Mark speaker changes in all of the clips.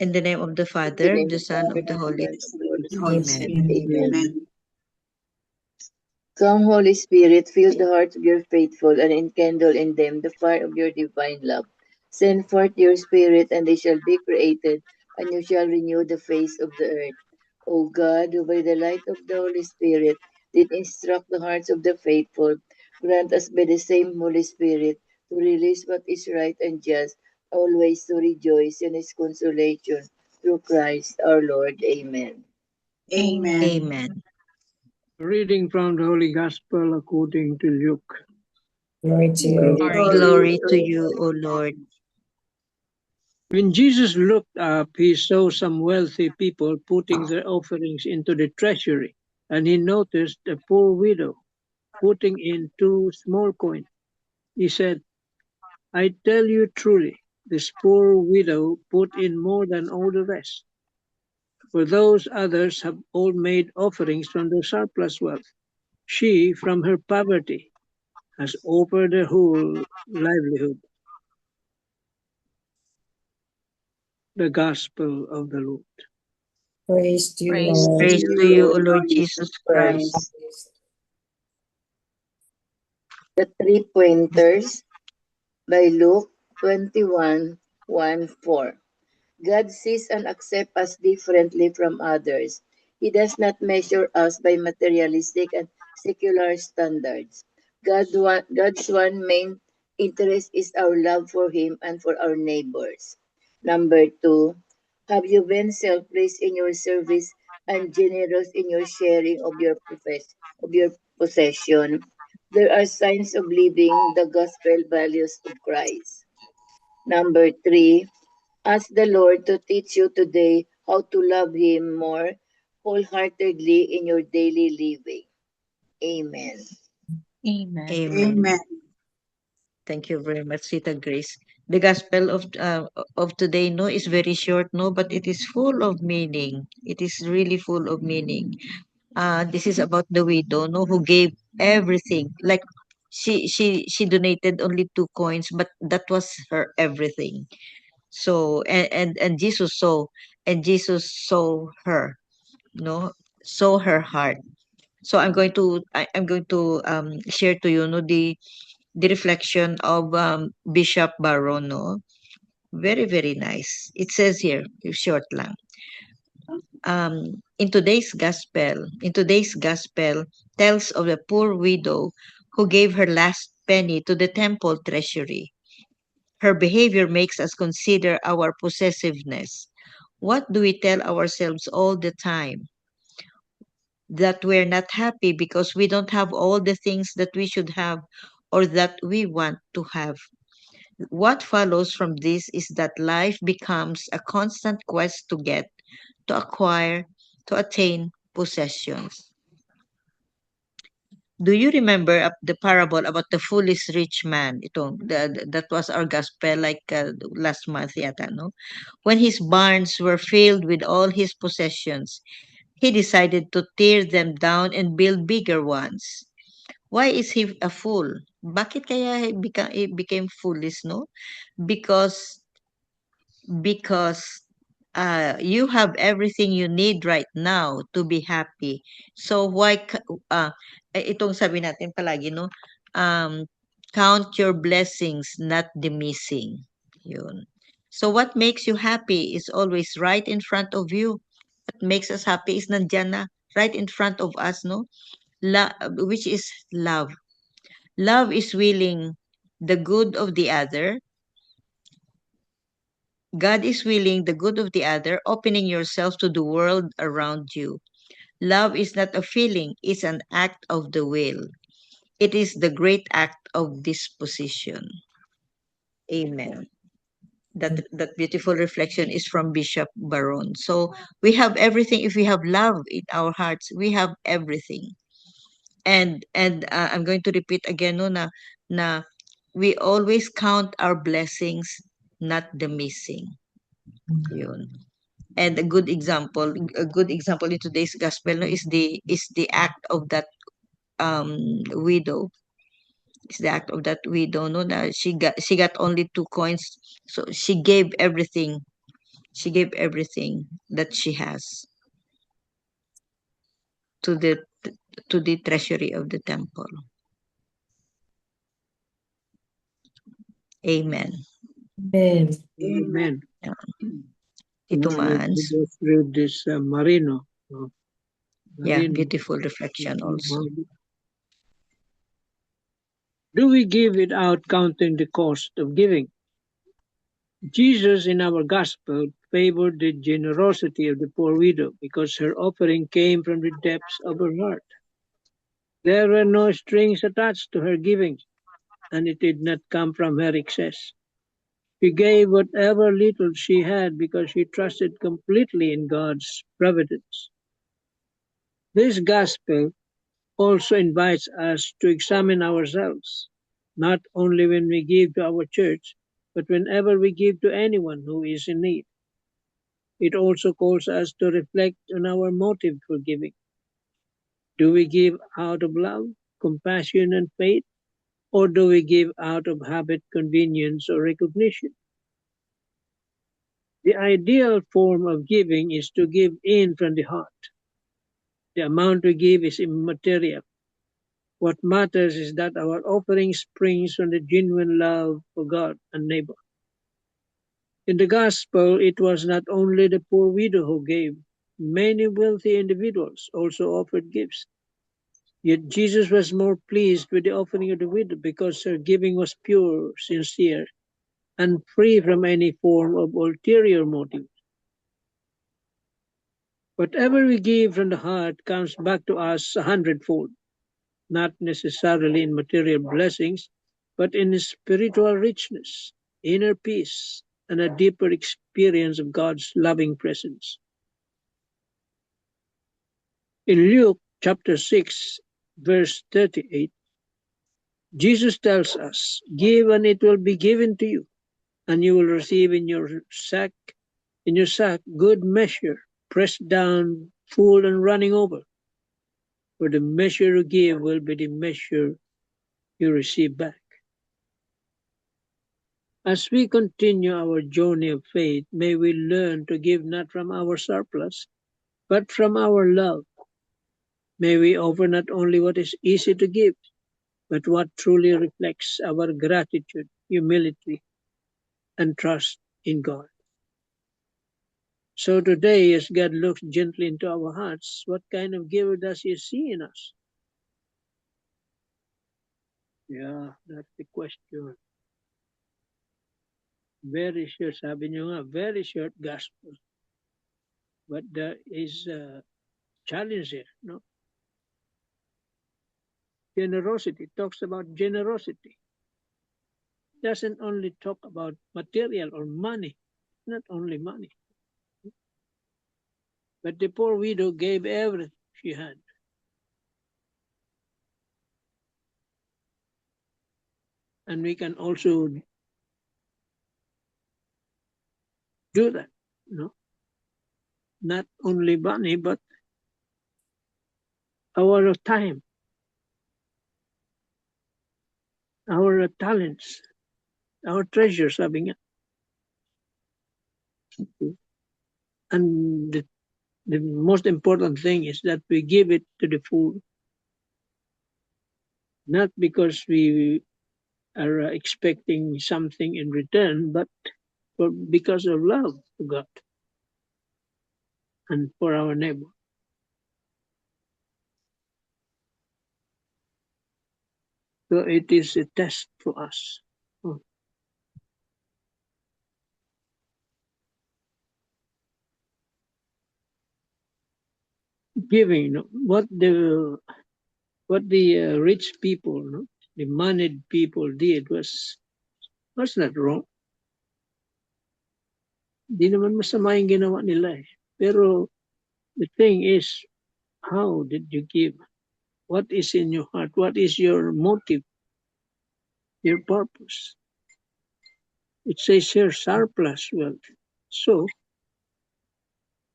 Speaker 1: In the name of the
Speaker 2: In the
Speaker 1: Father,
Speaker 2: name
Speaker 1: the
Speaker 2: of the
Speaker 1: Son, of
Speaker 2: Father,
Speaker 1: the
Speaker 2: and
Speaker 1: Holy.
Speaker 2: the Holy
Speaker 3: Holy
Speaker 1: Amen.
Speaker 2: Spirit.
Speaker 3: Spirit.
Speaker 2: Amen. Come, Holy Spirit, fill the hearts of your faithful and enkindle in them the fire of your divine love. Send forth your Spirit, and they shall be created, and you shall renew the face of the earth. O God, who by the light of the Holy Spirit did instruct the hearts of the faithful, grant us by the same Holy Spirit to release what is right and just, always to rejoice in his consolation. Through Christ our Lord. Amen.
Speaker 3: Amen.
Speaker 1: Amen.
Speaker 4: Reading from the Holy Gospel according to Luke.
Speaker 3: Glory to you.
Speaker 2: Glory
Speaker 1: Glory to you, O Lord.
Speaker 4: When Jesus looked up, he saw some wealthy people putting their offerings into the treasury, and he noticed a poor widow putting in 2 small coins. He said, I tell you truly, this poor widow put in more than all the rest, for those others have all made offerings from their surplus wealth. She, from her poverty, has offered her whole livelihood. The Gospel of the Lord.
Speaker 3: Praise to you,
Speaker 2: to
Speaker 3: Lord.
Speaker 1: Praise
Speaker 2: you,
Speaker 1: to you, O
Speaker 2: Lord
Speaker 1: Lord
Speaker 2: Jesus
Speaker 1: Jesus Christ.
Speaker 2: Christ. The Three Pointers by Luke 21 1 4. God sees and accepts us differently from others. He does not measure us by materialistic and secular standards. God's one main interest is our love for Him and for our neighbors. Number two, have you been selfless in your service and generous in your sharing of your possession? There are signs of living the gospel values of Christ. Number three, ask the Lord to teach you today how to love Him more wholeheartedly in your daily living. Amen.
Speaker 3: Amen.
Speaker 1: Amen.
Speaker 3: Amen.
Speaker 1: Thank you very much, Sita Grace. The gospel of today, no, is very short, no, but it is full of meaning. It is really full of meaning. This is about the widow, no, who gave everything. Like she donated only 2 coins, but that was her everything. So and Jesus saw her, no, saw her heart. So I'm going to share to you, no, the reflection of Bishop Barron, no. Very, very nice. It says here, short lang. In today's gospel tells of a poor widow who gave her last penny to the temple treasury. Her behavior makes us consider our possessiveness. What do we tell ourselves all the time? That we're not happy because we don't have all the things that we should have or that we want to have. What follows from this is that life becomes a constant quest to get, to acquire, to attain possessions. Do you remember the parable about the foolish rich man? That was our gospel like last month yata, no? When his barns were filled with all his possessions, he decided to tear them down and build bigger ones. Why is he a fool? Bakit kaya he became foolish, no? Because you have everything you need right now to be happy. So itong sabi natin palagi, no? Um, count your blessings, not the missing. Yun. So what makes you happy is always right in front of you. What makes us happy is nandyan na, right in front of us, no? Which is love. Love is willing the good of the other. God is willing the good of the other, opening yourself to the world around you. Love is not a feeling, it's an act of the will. It is the great act of disposition. Amen. That beautiful reflection is from Bishop Baron. So we have everything. If we have love in our hearts, we have everything. And I'm going to repeat again, no, na we always count our blessings, not the missing. Yun. And a good example in today's gospel, no, is the act of that widow. It's the act of that widow, no, that she got only 2 coins, so she gave everything She gave everything that she has to the treasury of the temple. Amen.
Speaker 3: Amen.
Speaker 4: Amen.
Speaker 1: Tito
Speaker 4: Now
Speaker 1: Mans.
Speaker 4: we go through this Marino.
Speaker 1: Yeah,
Speaker 4: Marino.
Speaker 1: beautiful reflection also.
Speaker 4: Do we give without counting the cost of giving? Jesus in our gospel favored the generosity of the poor widow because her offering came from the depths of her heart. There were no strings attached to her giving, and it did not come from her excess. She gave whatever little she had because she trusted completely in God's providence. This gospel also invites us to examine ourselves, not only when we give to our church, but whenever we give to anyone who is in need. It also calls us to reflect on our motive for giving. Do we give out of love, compassion, and faith, or do we give out of habit, convenience, or recognition? The ideal form of giving is to give in from the heart. The amount we give is immaterial. What matters is that our offering springs from the genuine love for God and neighbor. In the gospel, it was not only the poor widow who gave. Many wealthy individuals also offered gifts. Yet Jesus was more pleased with the offering of the widow because her giving was pure, sincere, and free from any form of ulterior motive. Whatever we give from the heart comes back to us 100-fold, not necessarily in material blessings, but in spiritual richness, inner peace, and a deeper experience of God's loving presence. In Luke chapter 6, verse 38, Jesus tells us, "Give and it will be given to you, and you will receive in your sack good measure, pressed down, full and running over. For the measure you give will be the measure you receive back." As we continue our journey of faith, may we learn to give not from our surplus, but from our love. May we offer not only what is easy to give, but what truly reflects our gratitude, humility, and trust in God. So today, as God looks gently into our hearts, what kind of giver does He see in us? Yeah, that's the question. Very short, sabi nyo nga, very short gospel. But there is a challenge here, no? Generosity, talks about generosity. Doesn't only talk about material or money, not only money. But the poor widow gave everything she had. And we can also do that, no? Not only money, but our time, our talents, our treasures, sabi nga. And the most important thing is that we give it to the full. Not because we are expecting something in return, but because of love to God and for our neighbor. So it is a test for us. Giving, no? What the rich people, no? The moneyed people did was not wrong. Di naman masama yung ginawa nila eh. Pero the thing is, how did you give? What is in your heart? What is your motive? Your purpose? It says here, surplus wealth. So,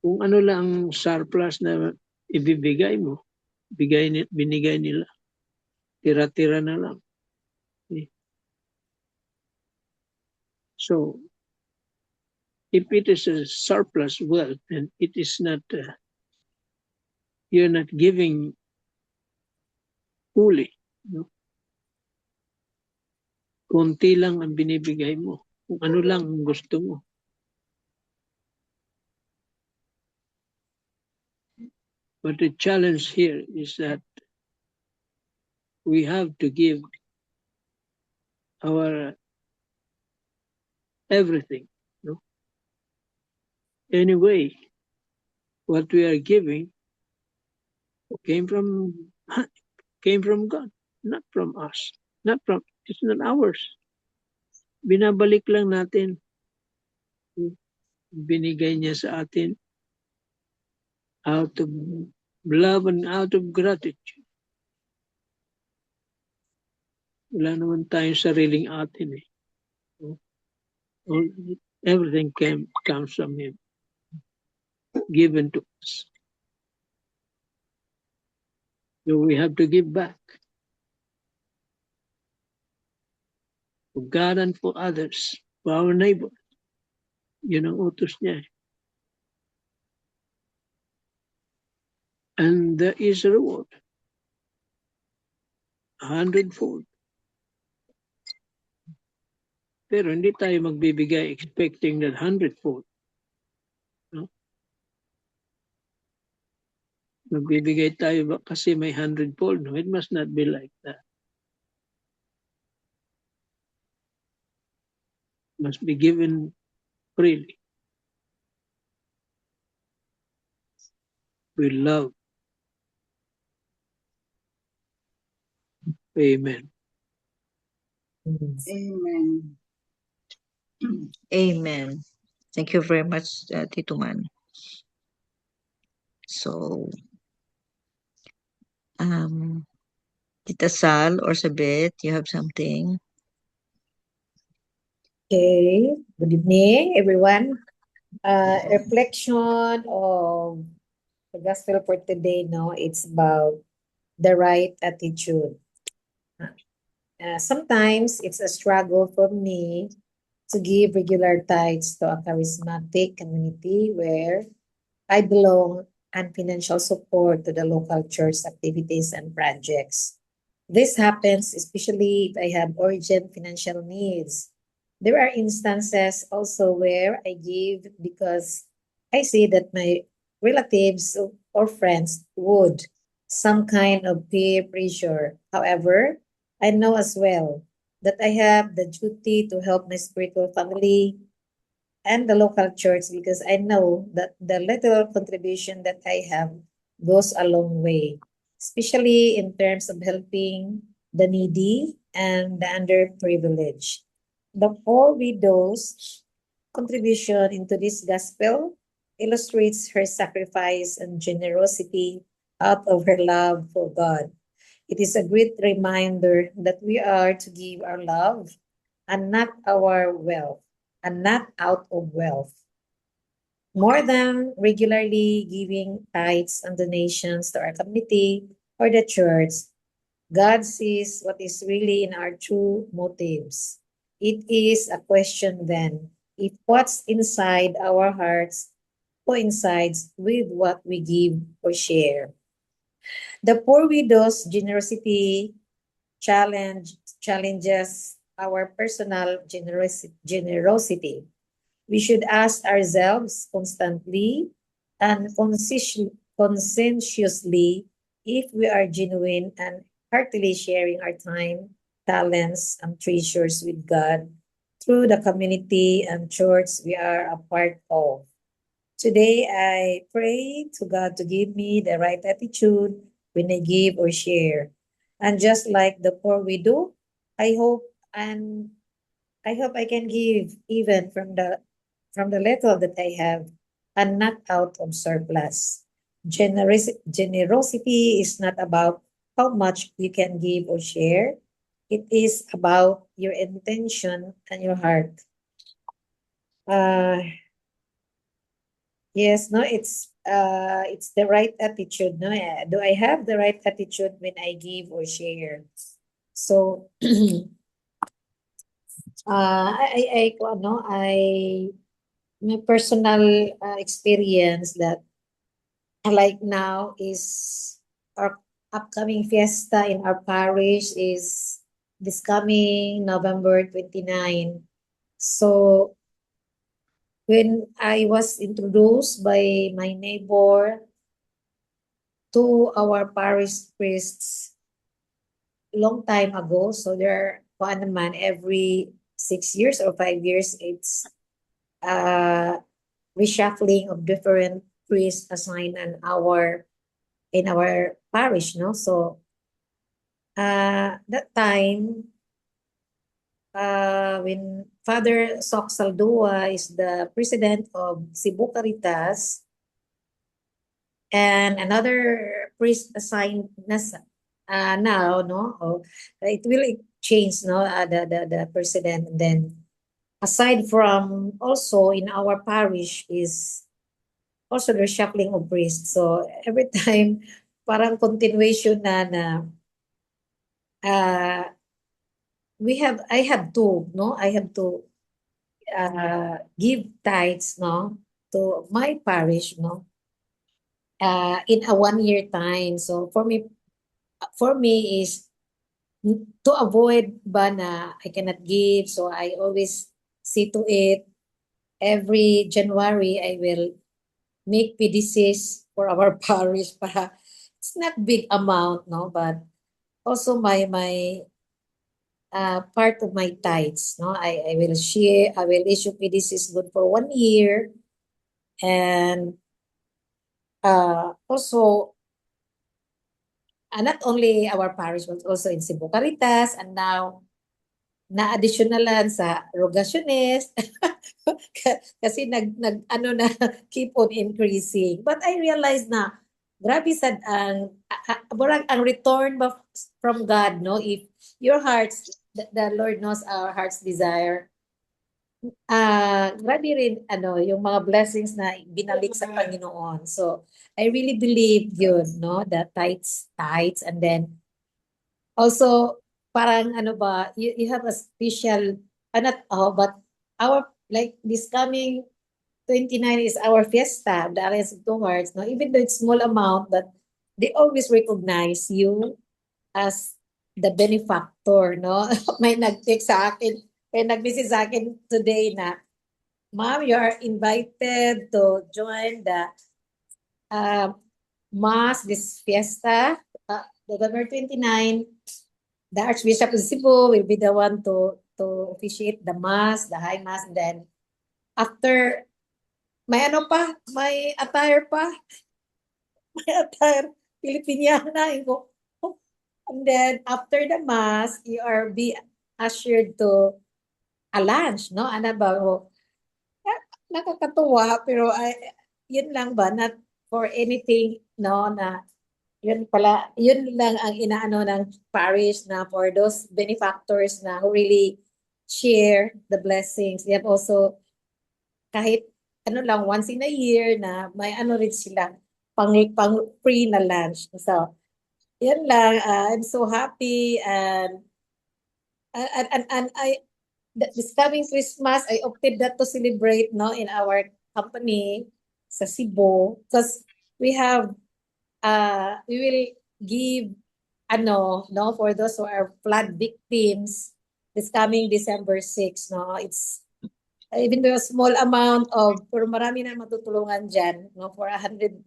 Speaker 4: kung ano lang ang surplus na ibibigay mo, binigay nila. Tira-tira na lang. Okay. So, if it is a surplus wealth, then it is not, you're not giving fully. No? Konti lang ang binibigay mo. Kung ano lang ang gusto mo. But the challenge here is that we have to give our everything. No? Anyway, what we are giving came from God, not from us. It's not ours. Binabalik lang natin. Binigay niya sa atin out of love and out of gratitude. Wala naman tayong sariling atin eh. Everything comes from Him, given to us. So we have to give back for God and for others, for our neighbor. Yun ang utos niya. And there is a reward, 100-fold. Pero hindi tayo magbibigay expecting that 100-fold. No? Magbibigay tayo ba kasi may 100-fold? No, it must not be like that. It must be given freely. With love. Amen.
Speaker 3: Amen.
Speaker 1: Amen. Thank you very much, Tito Man. So, Tita Sal or Sabet, you have something?
Speaker 3: Okay, good evening, everyone. Reflection of the gospel for today, no, it's about the right attitude. Sometimes it's a struggle for me to give regular tithes to a charismatic community where I belong and financial support to the local church activities and projects. This happens especially if I have urgent financial needs. There are instances also where I give because I see that my relatives or friends would, some kind of peer pressure. However, I know as well that I have the duty to help my spiritual family and the local church because I know that the little contribution that I have goes a long way, especially in terms of helping the needy and the underprivileged. The poor widow's contribution into this gospel illustrates her sacrifice and generosity out of her love for God. It is a great reminder that we are to give our love and not our wealth, and not out of wealth. More than regularly giving tithes and donations to our community or the church, God sees what is really in our true motives. It is a question then if what's inside our hearts coincides with what we give or share. The poor widow's generosity challenges our personal generosity. We should ask ourselves constantly and conscientiously if we are genuine and heartily sharing our time, talents, and treasures with God through the community and church we are a part of. Today, I pray to God to give me the right attitude when I give or share. And just like the poor widow, I hope and I hope I can give even from the little that I have and not out of surplus. Generosity is not about how much you can give or share. It is about your intention and your heart. Yes, no, it's the right attitude, no? Do I have the right attitude when I give or share? So I my personal experience that I like now is our upcoming fiesta in our parish is this coming November 29. So when I was introduced by my neighbor to our parish priests long time ago, so there paano naman every 6 years or 5 years, it's reshuffling of different priests assigned in our parish, no? So that time, when Father Sok Saldua is the president of Cebu Caritas, and another priest assigned now, no? Oh, it will change, no? The president. And then, aside from also in our parish is also the shuffling of priests. So every time, parang continuation na uh, I have to, no? I have to give tithes, no? To my parish, no? In a 1 year time. So for me is to avoid ba na I cannot give. So I always see to it every January I will make PDCs for our parish para it's not big amount, no, but also my part of my tithes, no, I will share, I will issue PDCs good for 1 year, and also not only our parish but also in Cebu Caritas, and now na additionalan sa Rogaciones kasi nag ano na keep on increasing. But I realized na grabe sad ang murag ang return ba from God, no? If your hearts, the Lord knows our heart's desire. Grabe rin ano yung mga blessings na binalik sa Panginoon. So I really believe yun, no? The tithes, and then also parang ano ba, you have a special, not but our, like this coming 29 is our fiesta, the Alliance of Two Hearts, no? Even though it's small amount, but they always recognize you as the benefactor, no? May nag-text sa akin, may nag-message sa akin today na, Ma'am, you are invited to join the Mass, this fiesta, November 29. The Archbishop of Cebu will be the one to officiate the Mass, the High Mass, and then after, may ano pa, may attire pa, may attire, Filipiniana, and then after the Mass, you are be ushered to a lunch, no? Ano ba, nakakatuwa, pero yun lang ba, not for anything, no, na yun pala, yun lang ang inaano ng parish na for those benefactors na who really share the blessings. They have also, kahit ano lang, once in a year na may ano rin sila, pang free na lunch. So, yan lang. I'm so happy, and this coming Christmas, I opted not to celebrate, no, in our company sa Cebu because we have we will give ano, no, for those who are flood victims this coming December 6, no. It's even though a small amount of, pero marami na matutulungan dyan, no, for 100,000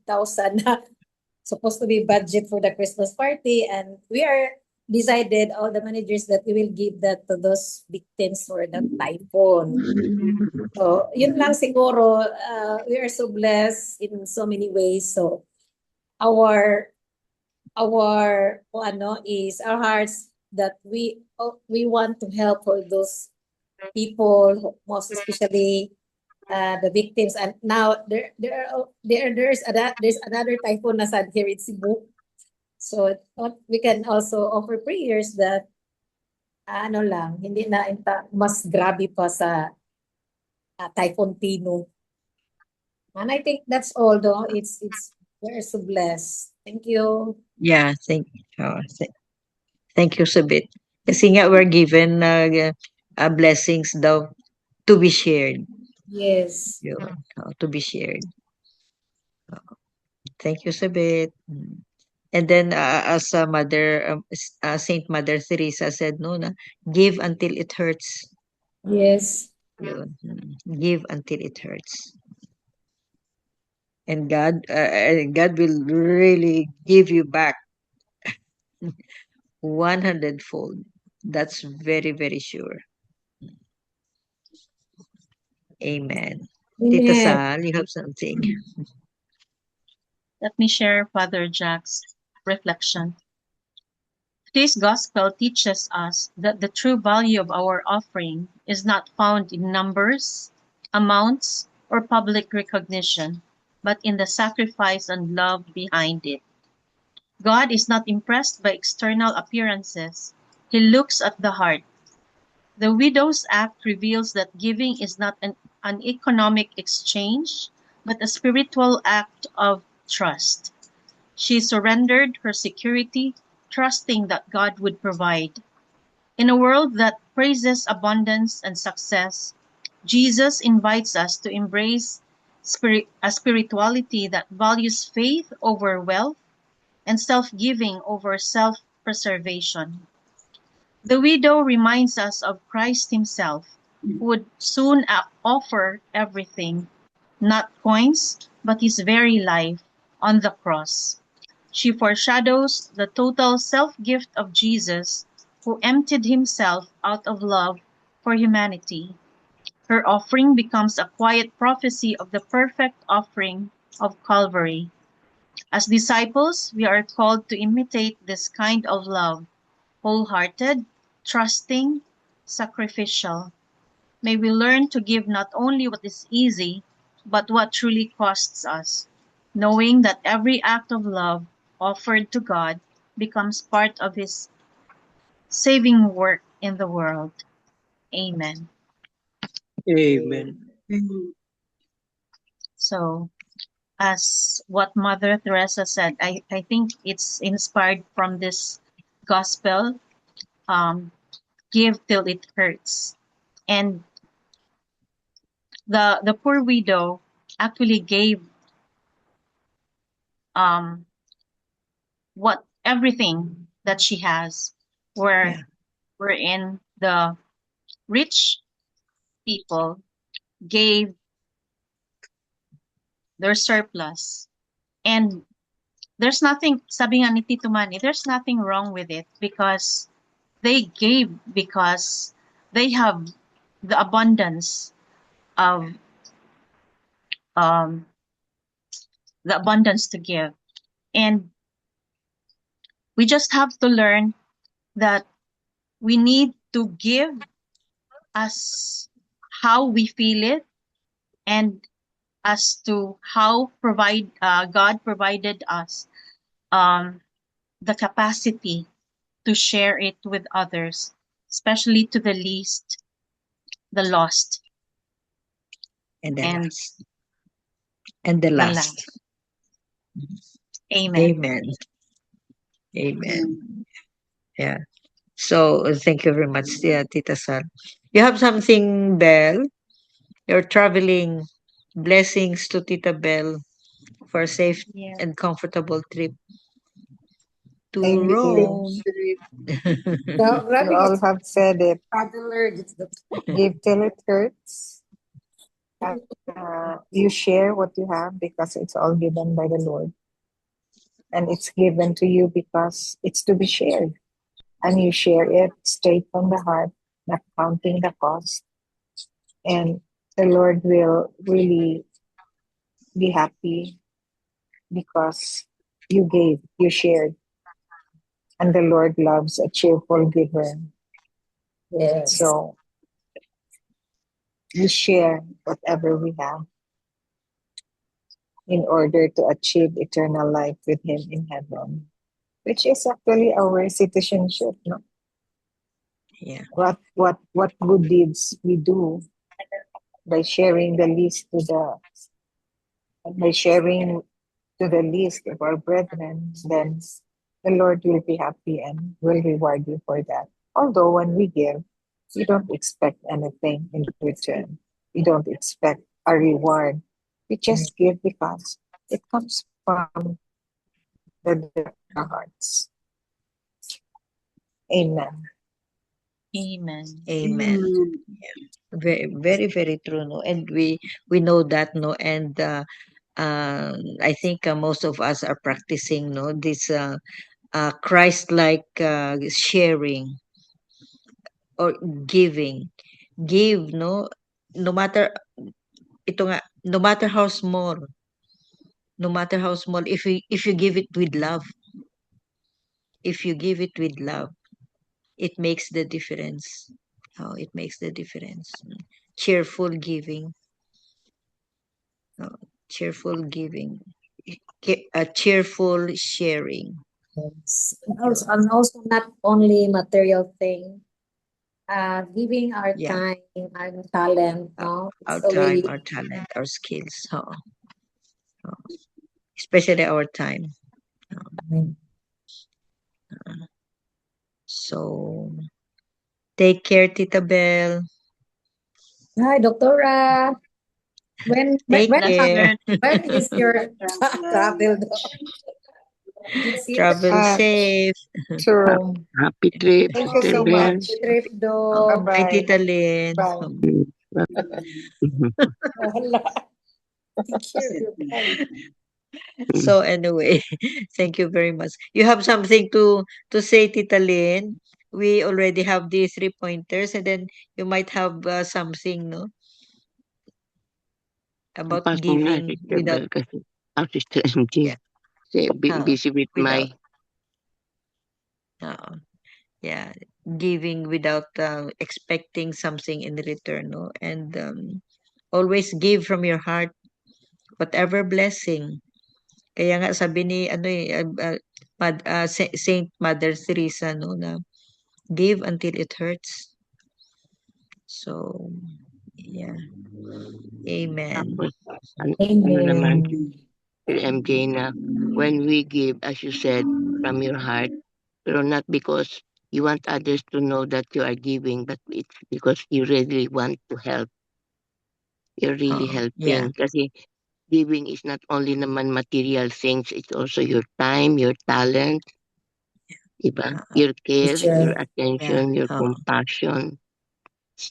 Speaker 3: na supposed to be budget for the Christmas party, and we are decided, all the managers, that we will give that to those victims for the typhoon. So, yun lang siguro, we are so blessed in so many ways. So, our ano is our hearts that we want to help for those people, most especially the victims. And now there's another typhoon na sad here in Cebu. So we can also offer prayers that ano lang, hindi na mas grabe pa sa Typhoon Pino. And I think that's all, though. It's we're so blessed. Thank you.
Speaker 1: Yeah, thank you, Sabit. Kasi nga we're given blessings daw to be shared.
Speaker 3: Yes.
Speaker 1: Yun, to be shared. Thank you, Sabit. And then, as Saint Mother Teresa said, no, na, give until it hurts.
Speaker 3: Yes.
Speaker 1: Yun. Give until it hurts. And God will really give you back 100-fold. That's very, very sure. Amen. Tita
Speaker 3: Amen.
Speaker 1: Sal, you have something.
Speaker 5: Let me share Father Jack's reflection. Today's gospel teaches us that the true value of our offering is not found in numbers, amounts, or public recognition, but in the sacrifice and love behind it. God is not impressed by external appearances, He looks at the heart. The widow's act reveals that giving is not an economic exchange, but a spiritual act of trust. She surrendered her security, trusting that God would provide. In a world that praises abundance and success, Jesus invites us to embrace a spirituality that values faith over wealth and self giving over self preservation. The widow reminds us of Christ Himself, who would soon offer everything, not coins, but His very life on the cross. She foreshadows the total self gift of Jesus, who emptied Himself out of love for humanity. Her offering becomes a quiet prophecy of the perfect offering of Calvary. As disciples, we are called to imitate this kind of love, wholehearted, trusting, sacrificial. May we learn to give not only what is easy, but what truly costs us, knowing that every act of love offered to God becomes part of His saving work in the world. Amen.
Speaker 4: Amen.
Speaker 5: So, as what Mother Teresa said, I think it's inspired from this gospel, um, give till it hurts. And the poor widow actually gave um what everything that she has, where
Speaker 1: Yeah.
Speaker 5: wherein the rich people gave their surplus. And there's nothing, sabi nga ni Tito Manny, there's nothing wrong with it because they gave because they have the abundance of um the abundance to give. And we just have to learn that we need to give as how we feel it and as to how God provided us um, the capacity to share it with others, especially to the least, the lost,
Speaker 1: And the
Speaker 5: and
Speaker 1: last. And the
Speaker 5: the
Speaker 1: last.
Speaker 5: last. Amen.
Speaker 1: Amen. Amen. Yeah. So thank you very much, Tita Sal. You have something, Belle? You're traveling. Blessings to Tita Belle for a safe
Speaker 5: Yeah.
Speaker 1: and comfortable trip to
Speaker 6: Thank you.
Speaker 1: Rome.
Speaker 3: So,
Speaker 6: You
Speaker 3: grabe
Speaker 6: all
Speaker 3: it's
Speaker 6: have said it.
Speaker 3: traveler. It's the
Speaker 6: Give till it hurts. You share what you have because it's all given by the Lord. And it's given to you because it's to be shared. And you share it straight from the heart, not counting the cost. And the Lord will really be happy because you gave, you shared. And the Lord loves a cheerful giver.
Speaker 3: yes.
Speaker 6: So we share whatever we have in order to achieve eternal life with Him in heaven, which is actually our citizenship. No?
Speaker 1: Yeah.
Speaker 6: What good deeds we do by sharing the least to the by sharing to the least of our brethren, then the Lord will be happy and will reward you for that. Although when we give, we don't expect anything in return. You don't expect a reward. You just give because it comes from the depth of our hearts. Amen.
Speaker 5: Amen.
Speaker 1: Amen. Very, very, very true, no? And we know that, no? And I think most of us are practicing, no, this Christ-like sharing or giving. Give, no? No matter ito nga, no matter how small, no matter how small, if you give it with love, if you give it with love, it makes the difference. Oh, it makes the difference. Cheerful giving. Oh, cheerful giving. A cheerful sharing.
Speaker 3: Yes. And also not only material thing, giving our
Speaker 1: Yeah.
Speaker 3: time and talent, no?
Speaker 1: Our
Speaker 3: It's
Speaker 1: time,
Speaker 3: already
Speaker 1: our talent, our skills. Oh, especially our time. So, take care, Tita Bell.
Speaker 3: Hi, Doctora. When
Speaker 1: Take
Speaker 3: when
Speaker 5: That's
Speaker 1: care.
Speaker 3: when is your travel?
Speaker 1: Travel
Speaker 6: Uh,
Speaker 1: safe.
Speaker 6: so,
Speaker 7: Happy trip,
Speaker 6: thank you
Speaker 7: Sister
Speaker 6: so
Speaker 7: Bell.
Speaker 6: much.
Speaker 3: Trip
Speaker 1: Oh,
Speaker 3: do.
Speaker 1: hi,
Speaker 6: Bye-bye.
Speaker 1: Tita Lynn.
Speaker 6: Bye.
Speaker 3: Wala. Thank you. Bye.
Speaker 1: So anyway, thank you very much. You have something to say, Tita Lynn? We already have these 3 pointers, and then you might have something, no, about
Speaker 7: Pass mo na,
Speaker 1: giving
Speaker 7: Sister
Speaker 1: without,
Speaker 7: Bell, kasi ang Sister MJ.
Speaker 1: yeah,
Speaker 7: Kasi
Speaker 1: uh,
Speaker 7: busy with
Speaker 1: without,
Speaker 7: my
Speaker 1: uh, yeah, giving without expecting something in return, no, and always give from your heart, whatever blessing. Kaya nga sabi ni ano Saint Mother Teresa, no, na give until it hurts. So, yeah. Amen.
Speaker 7: tapos, ano naman,
Speaker 3: Amen.
Speaker 7: Sister MJ na when we give, as you said, from your heart, pero not because you want others to know that you are giving, but it's because you really want to help. You're really
Speaker 1: Yeah.
Speaker 7: helping. Kasi giving is not only naman material things, it's also your time, your talent, diba?
Speaker 1: Uh,
Speaker 7: Your care, your
Speaker 3: Teacher.
Speaker 1: yeah.
Speaker 7: attention, your compassion.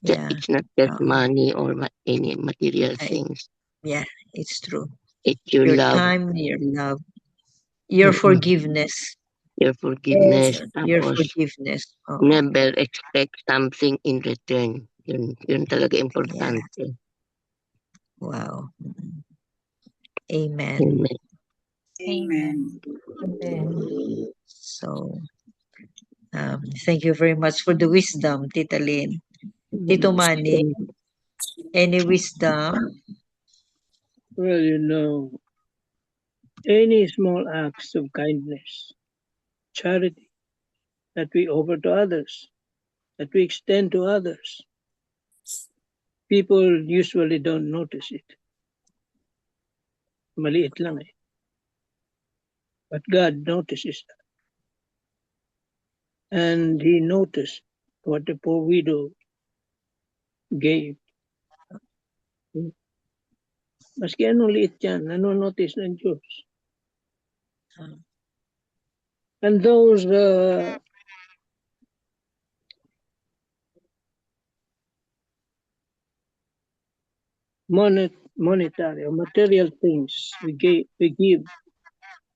Speaker 1: Yeah.
Speaker 7: It's not just
Speaker 1: Uh,
Speaker 7: money or any material
Speaker 1: I-
Speaker 7: things.
Speaker 1: yeah, it's true.
Speaker 7: It's your
Speaker 1: Your
Speaker 7: love,
Speaker 1: time, your love, your
Speaker 7: mm-mm,
Speaker 1: forgiveness,
Speaker 7: your
Speaker 3: Yes.
Speaker 7: forgiveness,
Speaker 1: your
Speaker 7: tapos
Speaker 1: forgiveness.
Speaker 7: never expect something in return. Yun talaga
Speaker 1: Yeah.
Speaker 7: importante.
Speaker 1: Wow. Amen.
Speaker 7: Amen.
Speaker 5: Amen.
Speaker 3: Amen.
Speaker 1: So, thank you very much for the wisdom, Tita Lynn. Tito Manny, any wisdom?
Speaker 4: Well, any small acts of kindness, charity that we offer to others, that we extend to others, people usually don't notice it. Maliit lang eh. But God notices that. And He noticed what the poor widow gave. Maski anong liit yan, nanonotice ng Diyos. And those monetary or material things we give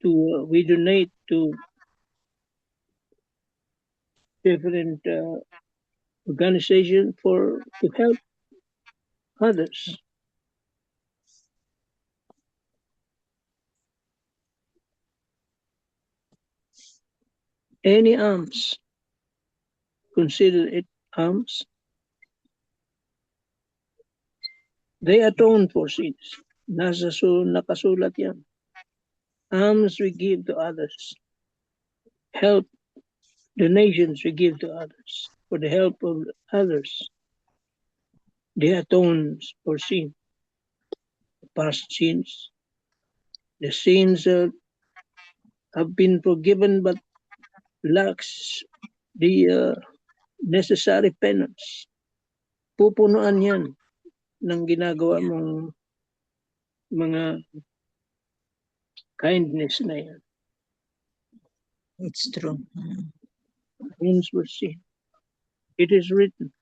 Speaker 4: to, we donate to different organizations to help others. Any alms, consider it alms. They atone for sins. Nakasulat yan. Alms we give to others. Help, donations we give to others for the help of others. They atone for sin, past sins. The sins have been forgiven but lacks the necessary penance. Pupunuan yan ng ginagawa mong mga kindness na yan.
Speaker 1: It's true.
Speaker 4: Wounds were seen. It is written.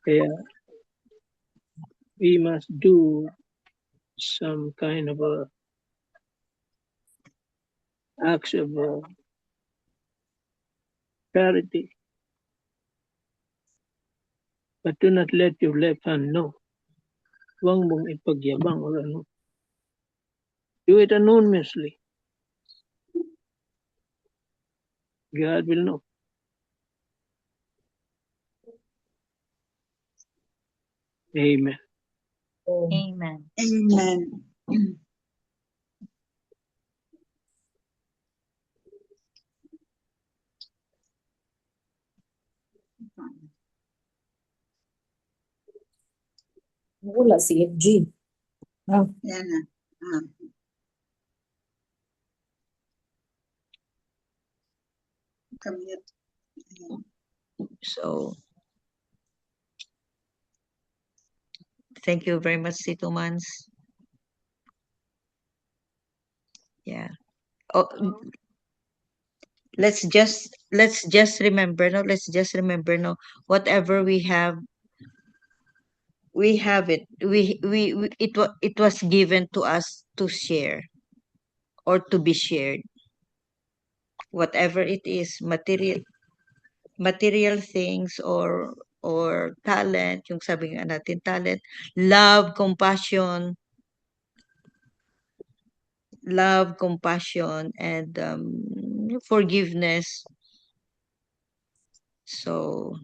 Speaker 4: Kaya we must do some kind of a acts of charity. But do not let your left hand know. Huwag mong ipagyabang or ano. Do it anonymously. God will know. Amen.
Speaker 5: Amen.
Speaker 8: Amen.
Speaker 3: Wala si FG. Ah,
Speaker 8: Yan na. Kamit.
Speaker 1: So, thank you very much, Tito Mans. Yeah. Oh, let's just remember, no, whatever we have it. It was given to us to share or to be shared. Whatever it is, material things or talent, yung sabi nga natin, talent, love, compassion, and forgiveness. So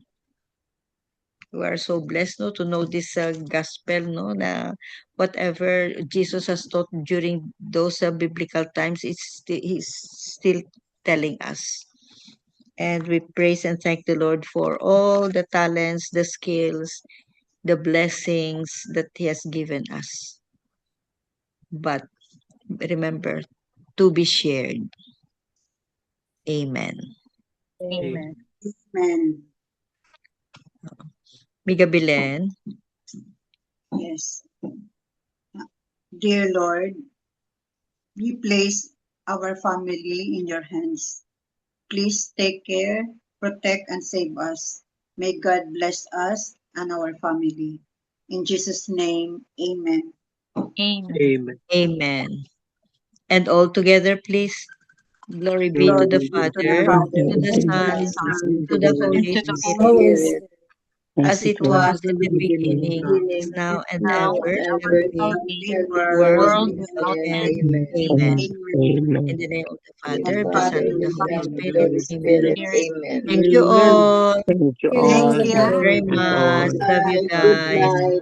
Speaker 1: we are so blessed, no, to know this gospel, no, na whatever Jesus has taught during those biblical times, he's still telling us. And we praise and thank the Lord for all the talents, the skills, the blessings that he has given us. But remember, to be shared. Amen.
Speaker 5: Amen.
Speaker 8: Amen.
Speaker 1: Miga Belen.
Speaker 8: Yes. Dear Lord, we place our family in your hands. Please take care, protect, and save us. May God bless us and our family. In Jesus' name, amen.
Speaker 5: Amen.
Speaker 4: Amen.
Speaker 1: Amen. And all together, please. Glory be to the Father, to the Son, to the Holy
Speaker 5: To the
Speaker 1: Spirit,
Speaker 2: Spirit,
Speaker 1: as it was in the beginning, is
Speaker 2: beginning,
Speaker 1: now, and
Speaker 5: now
Speaker 1: ever
Speaker 5: and
Speaker 1: shall
Speaker 2: ever,
Speaker 1: be,
Speaker 5: be
Speaker 1: world
Speaker 5: world
Speaker 1: without
Speaker 5: without
Speaker 1: end.
Speaker 2: Amen.
Speaker 1: Amen.
Speaker 7: Amen.
Speaker 1: In the name of the
Speaker 2: In
Speaker 1: Father,
Speaker 2: the
Speaker 1: the Son,
Speaker 2: Father,
Speaker 1: and the
Speaker 2: the
Speaker 1: Holy
Speaker 2: Son, and the
Speaker 1: Spirit.
Speaker 2: Holy
Speaker 1: Amen.
Speaker 2: Spirit.
Speaker 5: Spirit.
Speaker 2: Amen.
Speaker 1: Thank you all.
Speaker 7: Thank you
Speaker 3: Thank
Speaker 7: all.
Speaker 3: you.
Speaker 5: Thank you.
Speaker 1: Thank you very much. Love you
Speaker 2: Good
Speaker 1: guys.
Speaker 2: night.